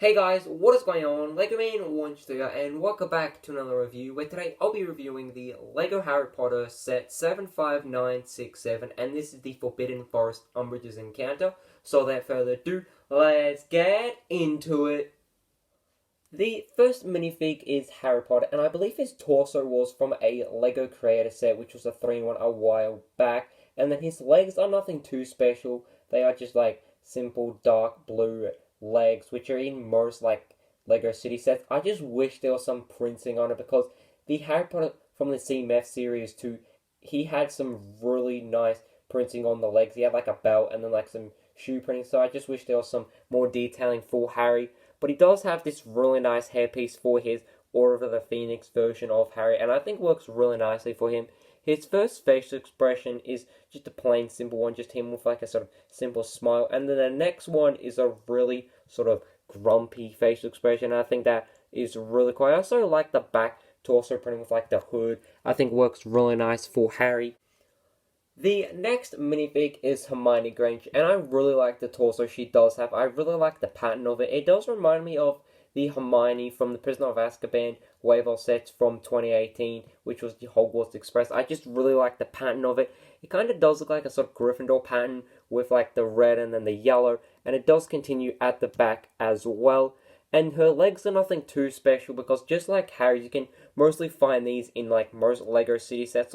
Hey guys, what is going on? LegoMan1 here, and welcome back to another review, where today I'll be reviewing the LEGO Harry Potter set 75967, and this is the Forbidden Forest Umbridge's Encounter. So without further ado, let's get into it. The first minifig is Harry Potter, and I believe his torso was from a LEGO Creator set, which was a 3-in-1 a while back, and then his legs are nothing too special. They are just like simple dark blue legs, which are in most like Lego City sets. I just wish there was some printing on it, because the Harry Potter from the CMF series too, he had some really nice printing on the legs. He had like a belt and then like some shoe printing, so I just wish there was some more detailing for Harry. But he does have this really nice hairpiece for his Order of the Phoenix version of Harry, and I think works really nicely for him. His first facial expression is just a plain simple one, just him with like a sort of simple smile. And then the next one is a really sort of grumpy facial expression. I think that is really cool. I also like the back torso printing with like the hood. I think works really nice for Harry. The next minifig is Hermione Granger, and I really like the torso she does have. I really like the pattern of it. It does remind me of the Hermione from the Prisoner of Azkaban wave of sets from 2018, which was the Hogwarts Express. I just really like the pattern of it. It kind of does look like a sort of Gryffindor pattern with like the red and then the yellow, and it does continue at the back as well. And her legs are nothing too special, because just like Harry, you can mostly find these in like most Lego City sets.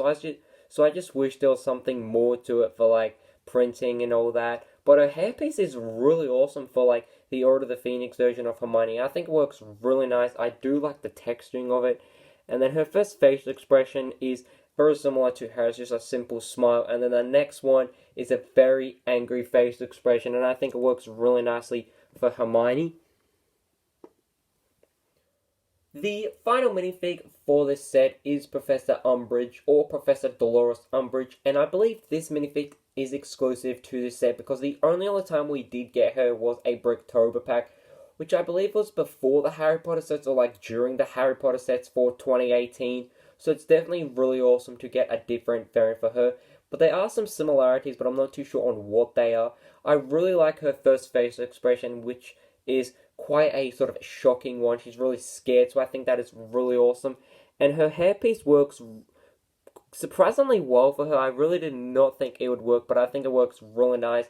So I just wish there was something more to it for like printing and all that. But her hairpiece is really awesome for like the Order of the Phoenix version of Hermione. I think it works really nice. I do like the texturing of it. And then her first facial expression is very similar to hers, just a simple smile. And then the next one is a very angry facial expression, and I think it works really nicely for Hermione. The final minifig for this set is Professor Umbridge, or Professor Dolores Umbridge, and I believe this minifig is exclusive to this set, because the only other time we did get her was a Bricktober pack, which I believe was before the Harry Potter sets, or like during the Harry Potter sets for 2018, so it's definitely really awesome to get a different variant for her. But there are some similarities, but I'm not too sure on what they are. I really like her first facial expression, which is quite a sort of shocking one. She's really scared, so I think that is really awesome. And her hairpiece works surprisingly well for her. I really did not think it would work, but I think it works really nice.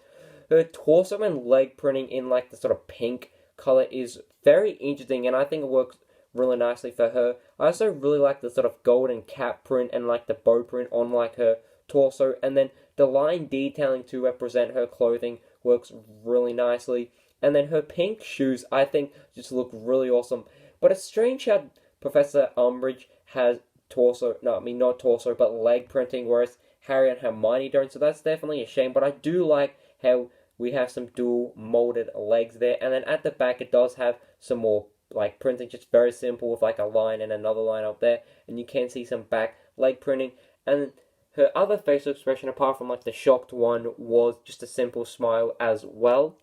Her torso and leg printing in like the sort of pink color is very interesting, and I think it works really nicely for her. I also really like the sort of golden cap print and like the bow print on like her torso, and then the line detailing to represent her clothing works really nicely. And then her pink shoes, I think, just look really awesome. But it's strange how Professor Umbridge has torso, no, I mean not torso, but leg printing, whereas Harry and Hermione don't. So that's definitely a shame. But I do like how we have some dual molded legs there. And then at the back, it does have some more like printing, just very simple with like a line and another line up there. And you can see some back leg printing. And her other facial expression, apart from like the shocked one, was just a simple smile as well.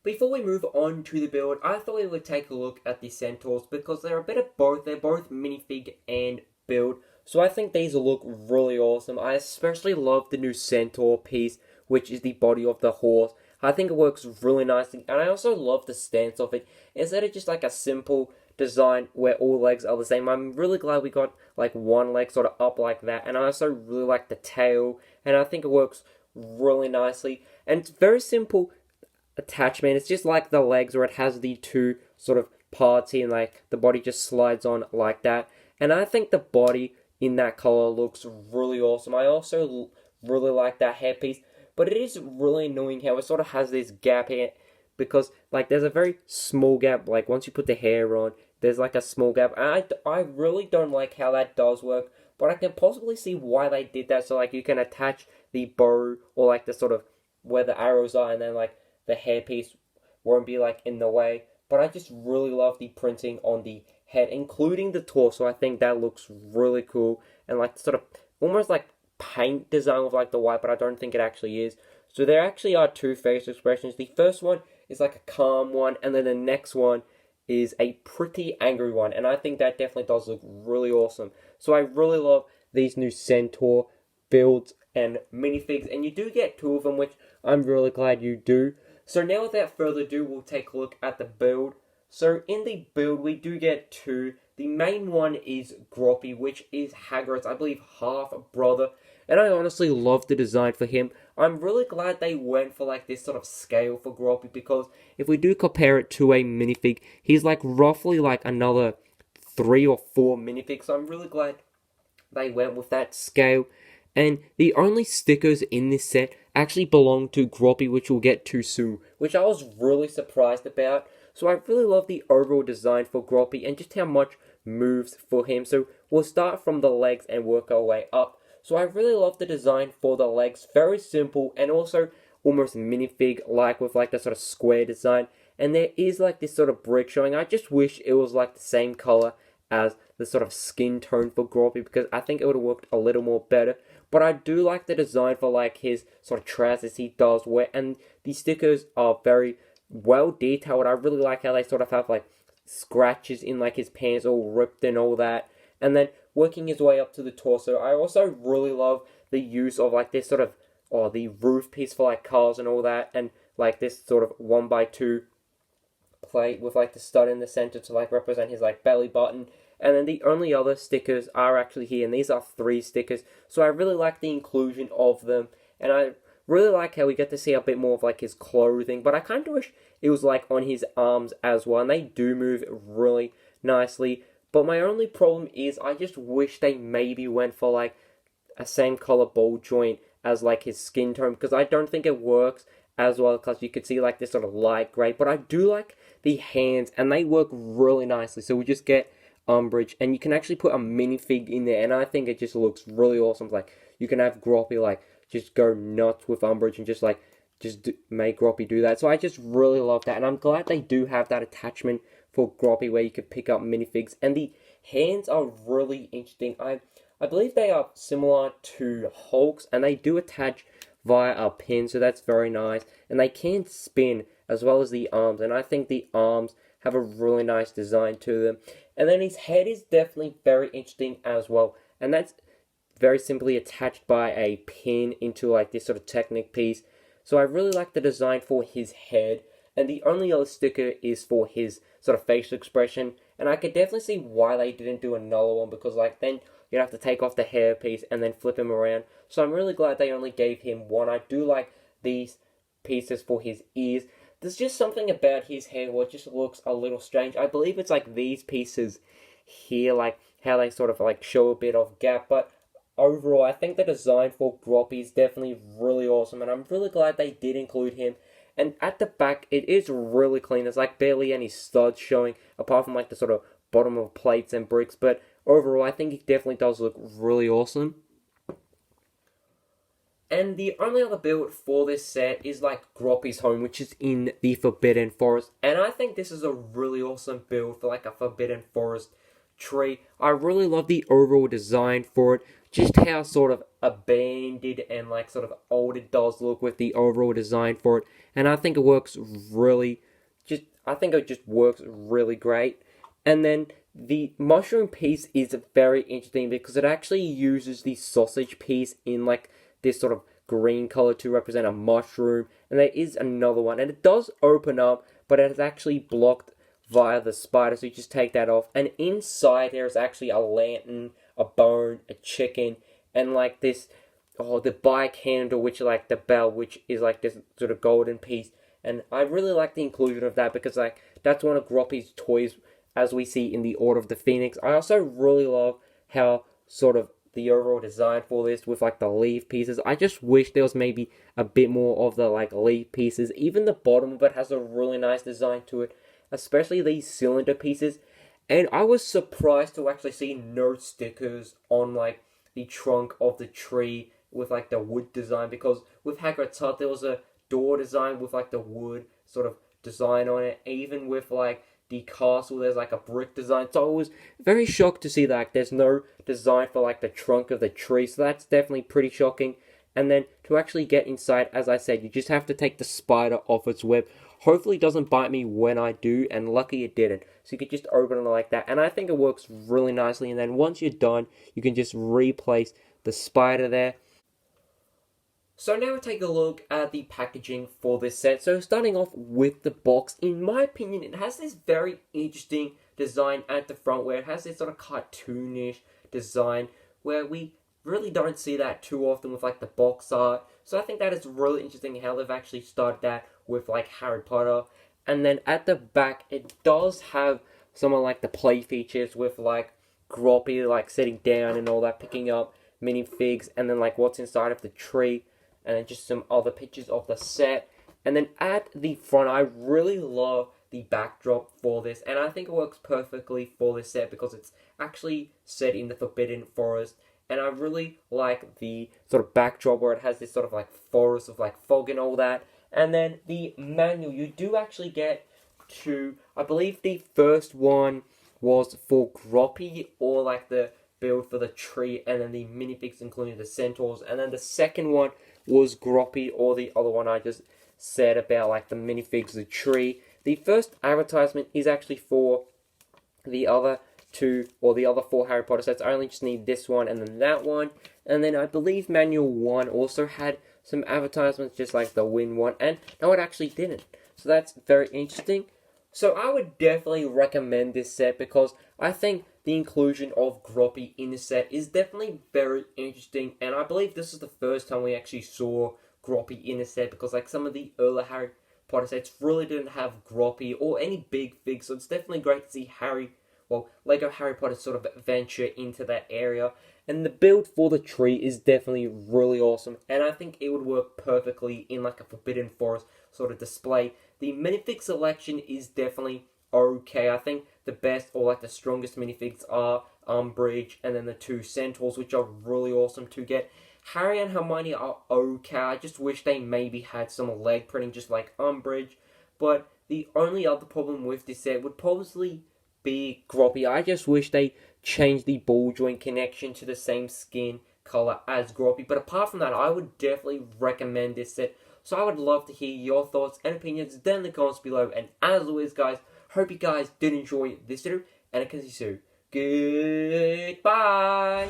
Before we move on to the build, I thought we would take a look at the Centaurs, because they're a bit of both. They're both minifig and build, so I think these will look really awesome. I especially love the new Centaur piece, which is the body of the horse. I think it works really nicely, and I also love the stance of it. Instead of just like a simple design where all legs are the same, I'm really glad we got like one leg sort of up like that, and I also really like the tail, and I think it works really nicely. And it's very simple attachment. It's just like the legs, where it has the two sort of parts here, and like the body just slides on like that. And I think the body in that color looks really awesome. I also really like that hairpiece, but it is really annoying how it sort of has this gap here, because like there's a very small gap. Like once you put the hair on, there's like a small gap. And I really don't like how that does work, but I can possibly see why they did that. So like you can attach the bow, or like the sort of where the arrows are, and then like the hairpiece won't be like in the way. But I just really love the printing on the head, including the torso. I think that looks really cool, and like sort of almost like paint design with like the white, but I don't think it actually is. So there actually are two facial expressions. The first one is like a calm one, and then the next one is a pretty angry one, and I think that definitely does look really awesome. So I really love these new Centaur builds, and minifigs, and you do get 2 of them, which I'm really glad you do. So now without further ado, we'll take a look at the build. So in the build, we do get 2. The main one is Groppy, which is Hagrid's, I believe, half-brother. And I honestly love the design for him. I'm really glad they went for like this sort of scale for Groppy, because if we do compare it to a minifig, he's like roughly like another 3 or 4 minifigs. So I'm really glad they went with that scale. And the only stickers in this set actually belong to Groppy, which we'll get to soon, which I was really surprised about. So I really love the overall design for Groppy and just how much moves for him. So we'll start from the legs and work our way up. So I really love the design for the legs. Very simple and also almost minifig-like with like the sort of square design. And there is like this sort of brick showing. I just wish it was like the same color as the sort of skin tone for Groppy, because I think it would have worked a little more better. But I do like the design for like his sort of trousers he does wear, and the stickers are very well detailed. I really like how they sort of have like scratches in like his pants all ripped and all that. And then working his way up to the torso, I also really love the use of like this sort of the roof piece for like cars and all that, and like this sort of 1x2 plate with like the stud in the center to like represent his like belly button. And then the only other stickers are actually here, and these are 3 stickers. So I really like the inclusion of them, and I really like how we get to see a bit more of like his clothing, but I kind of wish it was like on his arms as well, and they do move really nicely. But my only problem is I just wish they maybe went for like a same color ball joint as like his skin tone, because I don't think it works as well, because you could see like this sort of light grey. But I do like the hands, and they work really nicely. So we just get Umbridge, and you can actually put a minifig in there, and I think it just looks really awesome. Like you can have Groppy like just go nuts with Umbridge and just make Groppy do that. So I just really love that, and I'm glad they do have that attachment for Groppy where you could pick up minifigs. And the hands are really interesting. I believe they are similar to Hulk's, and they do attach via a pin, so that's very nice. And they can spin as well as the arms, and I think the arms have a really nice design to them. And then his head is definitely very interesting as well, and that's very simply attached by a pin into like this sort of Technic piece. So I really like the design for his head, and the only other sticker is for his sort of facial expression, and I could definitely see why they didn't do another one, because like then you'd have to take off the hair piece and then flip him around. So I'm really glad they only gave him one. I do like these pieces for his ears. There's just something about his hair where it just looks a little strange. I believe it's like these pieces here, like how they sort of like show a bit of gap. But overall, I think the design for Groppy is definitely really awesome, and I'm really glad they did include him. And at the back, it is really clean. There's like barely any studs showing, apart from like the sort of bottom of plates and bricks. But overall, I think it definitely does look really awesome. And the only other build for this set is like Groppys Home, which is in the Forbidden Forest. And I think this is a really awesome build for like a Forbidden Forest tree. I really love the overall design for it. Just how sort of abandoned and like sort of old it does look with the overall design for it. And I think it works really, I think it just works really great. And then the mushroom piece is very interesting because it actually uses the sausage piece in like this sort of green color to represent a mushroom. And there is another one, and it does open up, but it is actually blocked via the spider, so you just take that off. And inside there is actually a lantern, a bone, a chicken, and like this, the bike handle, which is like the bell, which is like this sort of golden piece. And I really like the inclusion of that because like that's one of Groppy's toys, as we see in the Order of the Phoenix. I also really love how sort of the overall design for this with like the leaf pieces. I just wish there was maybe a bit more of the like leaf pieces. Even the bottom of it has a really nice design to it, especially these cylinder pieces. And I was surprised to actually see no stickers on like the trunk of the tree with like the wood design, because with Hagrid's hut there was a door design with like the wood sort of design on it. Even with like the castle there's like a brick design. So I was very shocked to see that there's no design for like the trunk of the tree. So that's definitely pretty shocking. And then to actually get inside, as I said, you just have to take the spider off its web. Hopefully it doesn't bite me when I do, and lucky it didn't. So you could just open it like that, and I think it works really nicely. And then once you're done, you can just replace the spider there. So now we take a look at the packaging for this set. So starting off with the box, in my opinion, it has this very interesting design at the front where it has this sort of cartoonish design where we really don't see that too often with like the box art. So I think that is really interesting how they've actually started that with like Harry Potter. And then at the back, it does have some of like the play features with like Groppy like sitting down and all that, picking up minifigs, and then like what's inside of the tree, and then just some other pictures of the set. And then at the front, I really love the backdrop for this, and I think it works perfectly for this set because it's actually set in the Forbidden Forest, and I really like the sort of backdrop where it has this sort of like forest of like fog and all that. And then the manual, you do actually get two, I believe the first one was for Groppy, or like the build for the tree, and then the minifigs including the Centaurs, and then the second one was Groppy, or the other one I just said about like the minifigs, the tree. The first advertisement is actually for the other two, or the other four Harry Potter sets. I only just need this one and then that one. And then I believe Manual 1 also had some advertisements just like the Win one, and no, it actually didn't. So that's very interesting. So I would definitely recommend this set because I think the inclusion of Groppy in the set is definitely very interesting, and I believe this is the first time we actually saw Groppy in the set because like some of the earlier Harry Potter sets really didn't have Groppy or any big figs, so it's definitely great to see Lego Harry Potter sort of venture into that area. And the build for the tree is definitely really awesome, and I think it would work perfectly in like a Forbidden Forest sort of display. The minifig selection is definitely okay. I think the best or like the strongest minifigs are Umbridge and then the two Centaurs, which are really awesome to get. Harry and Hermione are okay. I just wish they maybe had some leg printing just like Umbridge. But the only other problem with this set would probably be Groppy. I just wish they changed the ball joint connection to the same skin color as Groppy. But apart from that, I would definitely recommend this set. So I would love to hear your thoughts and opinions down in the comments below. And as always, guys, hope you guys did enjoy this video, and I can see you soon. Goodbye!